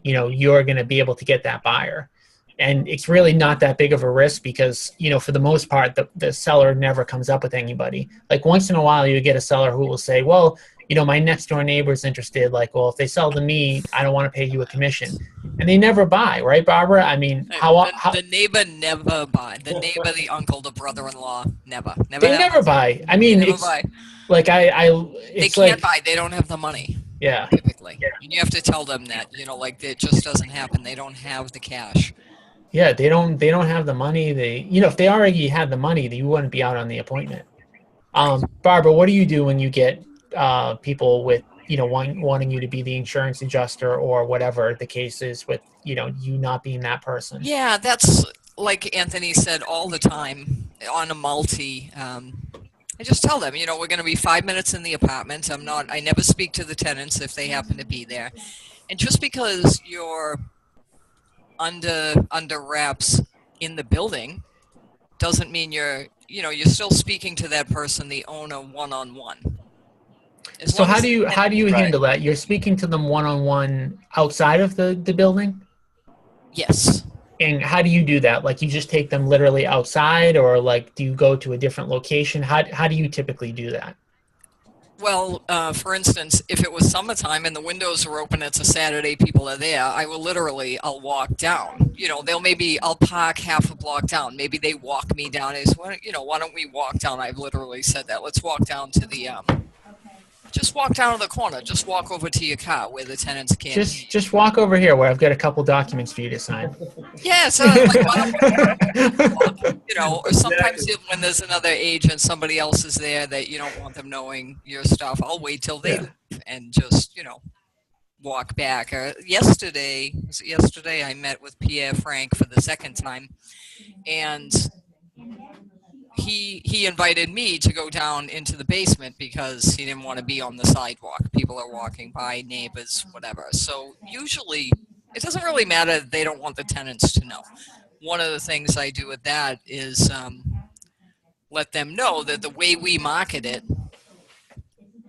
you're going to be able to get that buyer. And it's really not that big of a risk because, for the most part, the seller never comes up with anybody. Like once in a while, you get a seller who will say, well, my next door neighbor's interested. Like, well, if they sell to me, I don't want to pay you a commission. And they never buy, right, Barbara? I mean, the neighbor never buy. The neighbor, the uncle, the brother-in-law, never. They never buy. I mean, they never it's buy. Like they can't buy. They don't have the money. Yeah. Typically, and you have to tell them that. Like it just doesn't happen. They don't have the cash. Yeah, they don't have the money. If they already had the money, you wouldn't be out on the appointment. Barbara, what do you do when you get people with wanting you to be the insurance adjuster or whatever the case is with you not being that person? Yeah, that's like Anthony said all the time on a multi. I just tell them, we're going to be 5 minutes in the apartment. I never speak to the tenants if they happen to be there. And just because you're under wraps in the building doesn't mean you're still speaking to that person, the owner, one-on-one. So how do you handle that? You're speaking to them one-on-one outside of the building? Yes. And how do you do that? Like you just take them literally outside, or like do you go to a different location? How do you typically do that? Well, for instance, if it was summertime and the windows are open, it's a Saturday, people are there, I'll walk down. You know, I'll park half a block down. Maybe they walk me down. I say, why don't we walk down? I've literally said that. Let's walk down to just walk down to the corner. Just walk over to your car where the tenants can't. Just walk over here where I've got a couple documents for you to sign. Yeah, so or sometimes when there's another agent, somebody else is there that you don't want them knowing your stuff. I'll wait till they leave and just walk back. Yesterday I met with Pierre Frank for the second time, and he invited me to go down into the basement because he didn't want to be on the sidewalk. People are walking by, neighbors, whatever. So usually it doesn't really matter. They don't want the tenants to know. One of the things I do with that is let them know that the way we market it,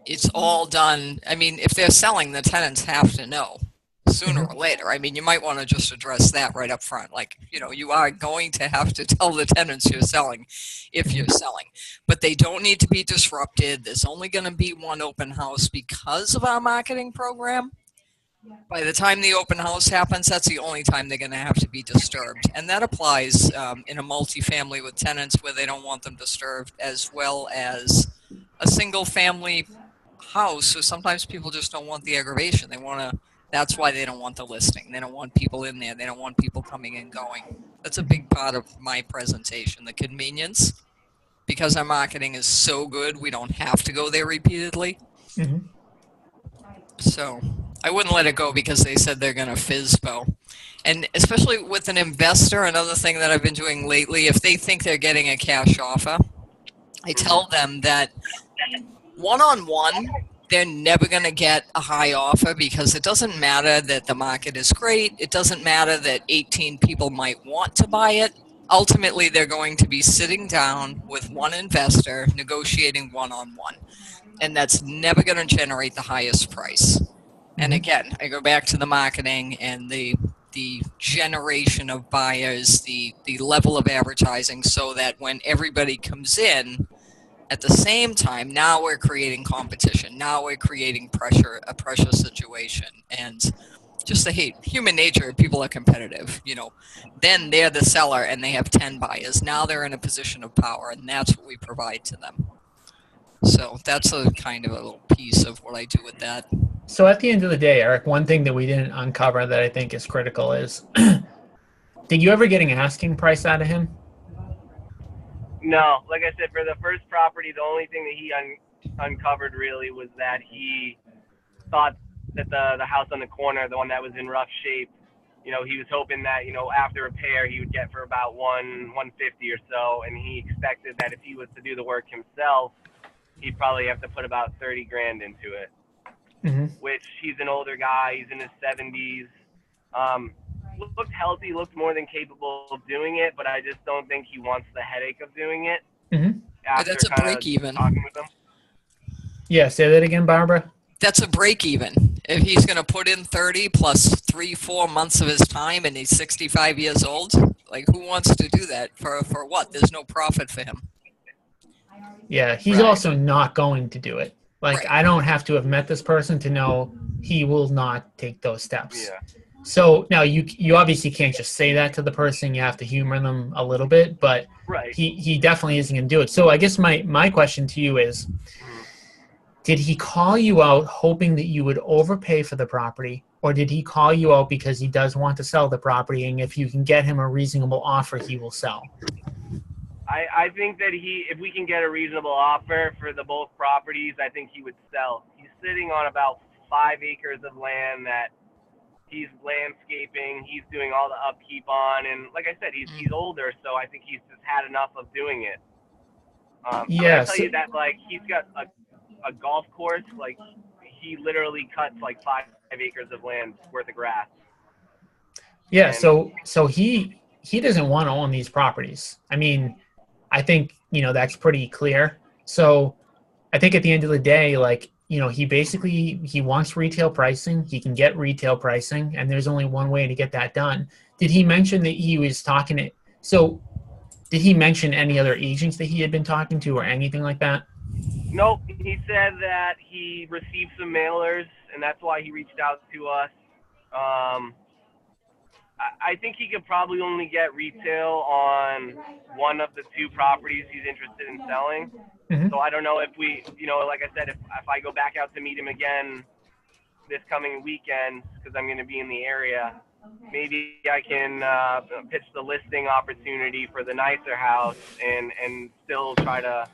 it's all done. I mean, if they're selling, the tenants have to know sooner or later. I mean, you might want to just address that right up front. Like, you are going to have to tell the tenants you're selling if you're selling. But they don't need to be disrupted. There's only going to be one open house because of our marketing program. By the time the open house happens, that's the only time they're going to have to be disturbed. And that applies in a multifamily with tenants where they don't want them disturbed, as well as a single family house. So sometimes people just don't want the aggravation. That's why they don't want the listing. They don't want people in there. They don't want people coming and going. That's a big part of my presentation, the convenience. Because our marketing is so good, we don't have to go there repeatedly. Mm-hmm. So I wouldn't let it go because they said they're going to FISBO. And especially with an investor, another thing that I've been doing lately, if they think they're getting a cash offer, I tell them that one-on-one, they're never going to get a high offer because it doesn't matter that the market is great. It doesn't matter that 18 people might want to buy it. Ultimately, they're going to be sitting down with one investor negotiating one-on-one. And that's never going to generate the highest price. And again, I go back to the marketing and the generation of buyers, the level of advertising, so that when everybody comes in, at the same time, now we're creating competition. Now we're creating a pressure situation. And just the human nature, people are competitive. Then they're the seller and they have 10 buyers. Now they're in a position of power, and that's what we provide to them. So that's a kind of a little piece of what I do with that. So at the end of the day, Eric, one thing that we didn't uncover that I think is critical is, did you ever get an asking price out of him? No, like I said, for the first property, the only thing that he uncovered really was that he thought that the house on the corner, the one that was in rough shape, he was hoping that, after repair, he would get for about $150 or so, and he expected that if he was to do the work himself, he'd probably have to put about $30,000 into it. Mm-hmm. Which he's an older guy, he's in his 70s. Looked healthy, looked more than capable of doing it, but I just don't think he wants the headache of doing it. Mm-hmm. That's a break even. Talking with him. Yeah, say that again, Barbara. That's a break even. If he's going to put in 30 plus 3-4 months of his time and he's 65 years old, like who wants to do that for what? There's no profit for him. Yeah, he's also not going to do it. Like, I don't have to have met this person to know he will not take those steps. Yeah. So now you obviously can't just say that to the person. You have to humor them a little bit, but he definitely isn't going to do it. So I guess my question to you is, did he call you out hoping that you would overpay for the property, or did he call you out because he does want to sell the property, and if you can get him a reasonable offer, he will sell? I think that if we can get a reasonable offer for the both properties, I think he would sell. He's sitting on about 5 acres of land that he's landscaping. He's doing all the upkeep on, and like I said, he's older, so I think he's just had enough of doing it. I tell you that, like, he's got a golf course. Like, he literally cuts like 5 acres of land worth of grass. Yeah, so he doesn't want to own these properties. I mean, I think, that's pretty clear. So I think at the end of the day, like, he wants retail pricing. He can get retail pricing, and there's only one way to get that done. Did he mention that he was talking to, so did he mention any other agents that he had been talking to or anything like that? Nope. He said that he received some mailers, and that's why he reached out to us. I think he could probably only get retail on one of the two properties he's interested in selling. Mhm. So I don't know if we, like I said, if I go back out to meet him again this coming weekend, because I'm going to be in the area, maybe I can pitch the listing opportunity for the nicer house and still try to,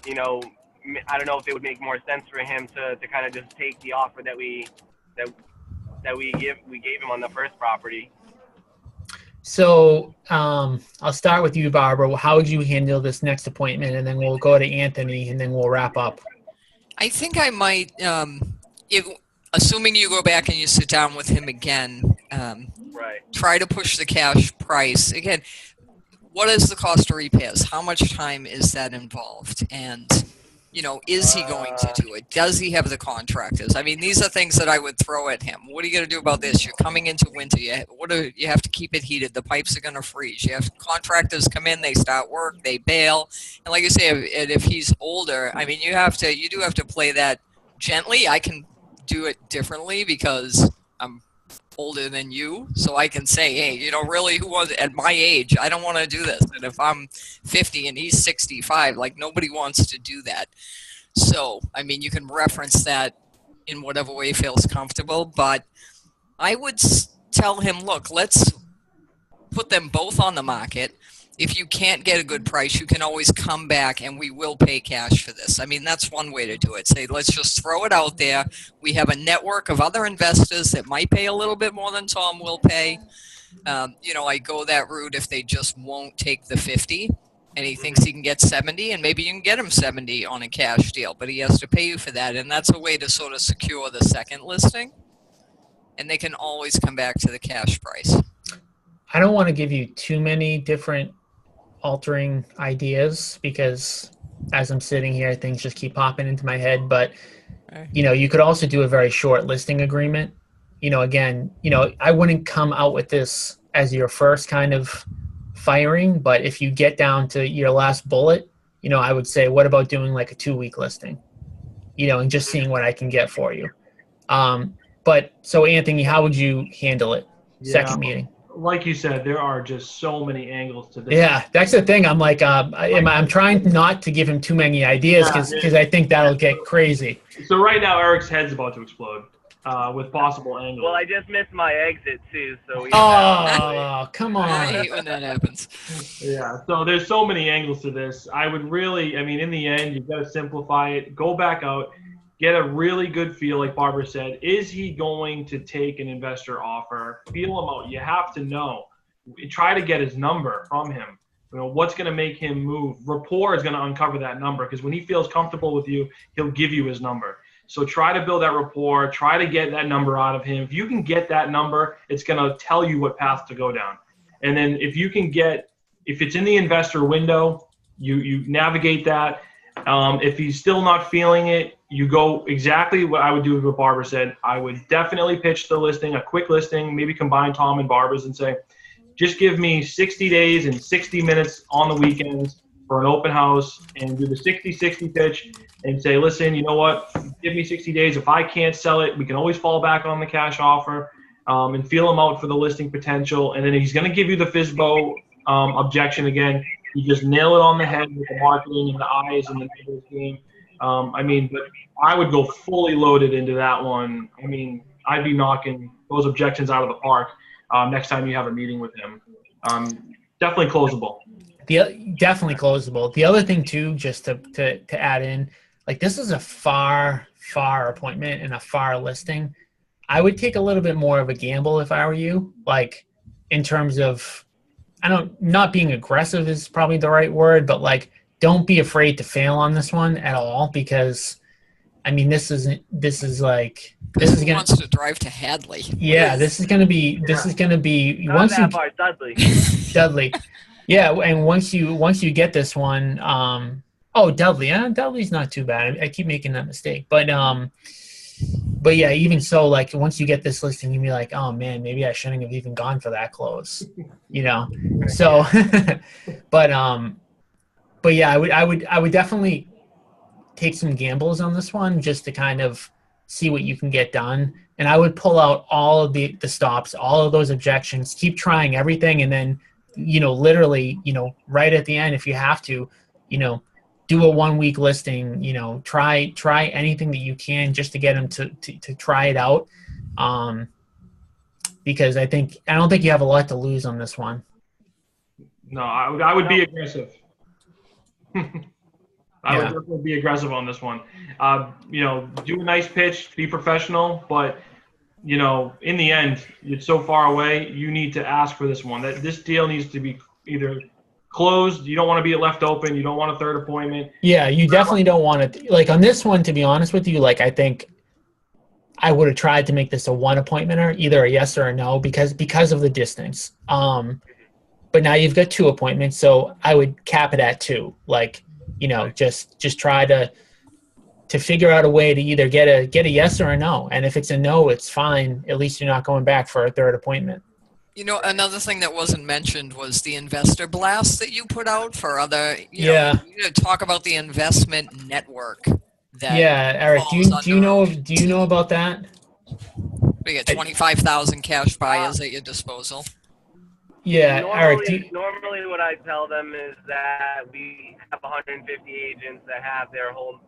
I don't know if it would make more sense for him to kind of just take the offer that we gave him on the first property. So I'll start with you, Barbara. How would you handle this next appointment, and then we'll go to Anthony, and then we'll wrap up. I think I might, assuming you go back and you sit down with him again, Right. try to push the cash price. Again, what is the cost of repairs? How much time is that involved? And, is he going to do it? Does he have the contractors? I mean, these are things that I would throw at him. What are you going to do about this? You're coming into winter. You have to keep it heated. The pipes are going to freeze. You have contractors come in, they start work, they bail. And like I say, if he's older, I mean, you do have to play that gently. I can do it differently because I'm older than you, so I can say, hey, really, who was at my age? I don't want to do this. And if I'm 50 and he's 65, like, nobody wants to do that. So, I mean, you can reference that in whatever way feels comfortable, but I would tell him, look, let's put them both on the market. If you can't get a good price, you can always come back and we will pay cash for this. I mean, that's one way to do it. Say, let's just throw it out there. We have a network of other investors that might pay a little bit more than Tom will pay. I go that route if they just won't take the 50 and he thinks he can get 70, and maybe you can get him 70 on a cash deal, but he has to pay you for that. And that's a way to sort of secure the second listing. And they can always come back to the cash price. I don't want to give you too many different altering ideas because as I'm sitting here, things just keep popping into my head. But, you could also do a very short listing agreement. Again, I wouldn't come out with this as your first kind of firing, but if you get down to your last bullet, I would say, what about doing like a 2-week listing, and just seeing what I can get for you. But so Anthony, how would you handle it? Second meeting. Like you said, there are just so many angles to this. Yeah, that's the thing. I'm like, I'm trying not to give him too many ideas because I think that'll get crazy. So right now, Eric's head's about to explode with possible angles. Well, I just missed my exit too, so. Come on! I hate when that happens. Yeah. So there's so many angles to this. I would really, in the end, you've got to simplify it. Go back out. Get a really good feel, like Barbara said. Is he going to take an investor offer? Feel him out. You have to know. Try to get his number from him. What's going to make him move? Rapport is going to uncover that number because when he feels comfortable with you, he'll give you his number. So try to build that rapport. Try to get that number out of him. If you can get that number, it's going to tell you what path to go down. And then if it's in the investor window, you navigate that. If he's still not feeling it, you go exactly what I would do with what Barbara said. I would definitely pitch the listing, a quick listing, maybe combine Tom and Barbara's and say, just give me 60 days and 60 minutes on the weekends for an open house and do the 60-60 pitch and say, listen, you know what? Give me 60 days. If I can't sell it, we can always fall back on the cash offer and feel him out for the listing potential. And then he's going to give you the FSBO objection again. You just nail it on the head with the marketing and the eyes and the numbers game. But I would go fully loaded into that one. I'd be knocking those objections out of the park next time you have a meeting with him. Definitely closable. Definitely closable. The other thing too, just to add in, like this is a far appointment and a far listing. I would take a little bit more of a gamble if I were you, like in terms of, not being aggressive is probably the right word, but like, don't be afraid to fail on this one at all because, this is going wants to drive to Hadley. Yeah, this is going to be Not once that you far, Dudley. Dudley. Yeah, and once you get this one, Dudley. Dudley's not too bad. I keep making that mistake, but yeah, even so, like once you get this listing, you'll be like, oh man, maybe I shouldn't have even gone for that close, So, but yeah, I would definitely take some gambles on this one just to kind of see what you can get done. And I would pull out all of the stops, all of those objections, keep trying everything. And then, literally, right at the end, if you have to, do a 1 week listing, try anything that you can just to get them to try it out. Because I don't think you have a lot to lose on this one. No, I would be aggressive. I would Yeah. definitely be aggressive on this one. Do a nice pitch, be professional, but in the end, it's so far away. You need to ask for this one. That this deal needs to be either closed. You don't want to be left open. You don't want a third appointment. Yeah, you definitely don't want to. Like on this one, to be honest with you, like I think I would have tried to make this a 1 appointment or either a yes or a no because of the distance. But now you've got 2 appointments, so I would cap it at 2. Like, just try to figure out a way to either get a yes or a no. And if it's a no, it's fine. At least you're not going back for a 3rd appointment. Another thing that wasn't mentioned was the investor blast that you put out for other, talk about the investment network. Eric, do you know about that? We get 25,000 cash buyers at your disposal. Yeah, Eric. Normally, what I tell them is that we have 150 agents that have their whole,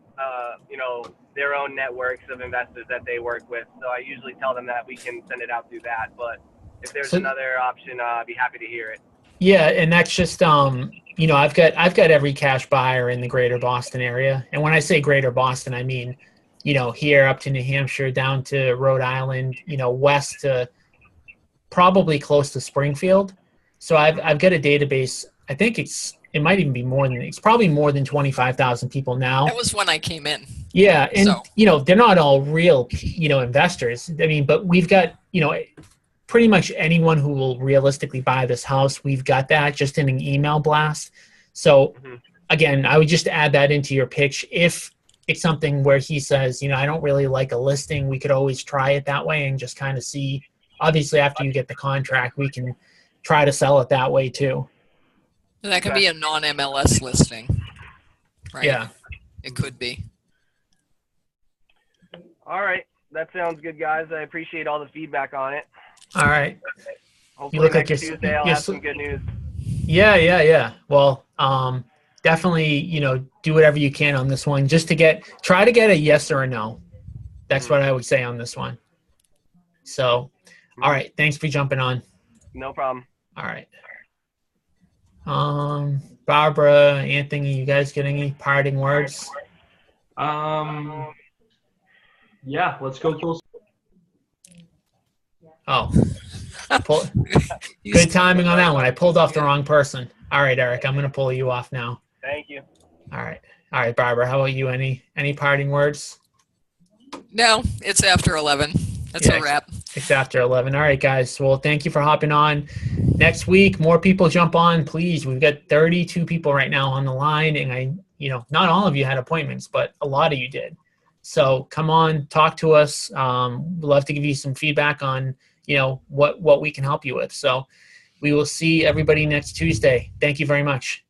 their own networks of investors that they work with. So I usually tell them that we can send it out through that. But if there's another option, I'd be happy to hear it. Yeah, and that's just I've got every cash buyer in the greater Boston area. And when I say greater Boston, I mean, here up to New Hampshire, down to Rhode Island, west to probably close to Springfield. So I've got a database. I think it might even be more than, it's probably more than 25,000 people now. That was when I came in. Yeah. And, they're not all real, investors. I mean, but we've got, pretty much anyone who will realistically buy this house, we've got that just in an email blast. So again, I would just add that into your pitch. If it's something where he says, I don't really like a listing, we could always try it that way and just kind of see. Obviously, after you get the contract, we can try to sell it that way too. And that can be a non-MLS listing, right? Yeah. It could be. All right. That sounds good, guys. I appreciate all the feedback on it. All right. Hopefully you look next like Tuesday I'll have some good news. Yeah. Well, definitely, do whatever you can on this one just to try to get a yes or a no. That's what I would say on this one. So, all right. Thanks for jumping on. No problem. All right. Barbara, Anthony, you guys getting any parting words? Yeah, let's go close. Oh, good timing on that one. I pulled off the wrong person. All right, Eric, I'm going to pull you off now. Thank you. All right, Barbara, how about you? Any parting words? No, it's after 11. That's a wrap. It's after 11. All right, guys. Well, thank you for hopping on. Next week, more people jump on, please. We've got 32 people right now on the line, and not all of you had appointments, but a lot of you did. So come on, talk to us. We'd love to give you some feedback on, what we can help you with. So we will see everybody next Tuesday. Thank you very much.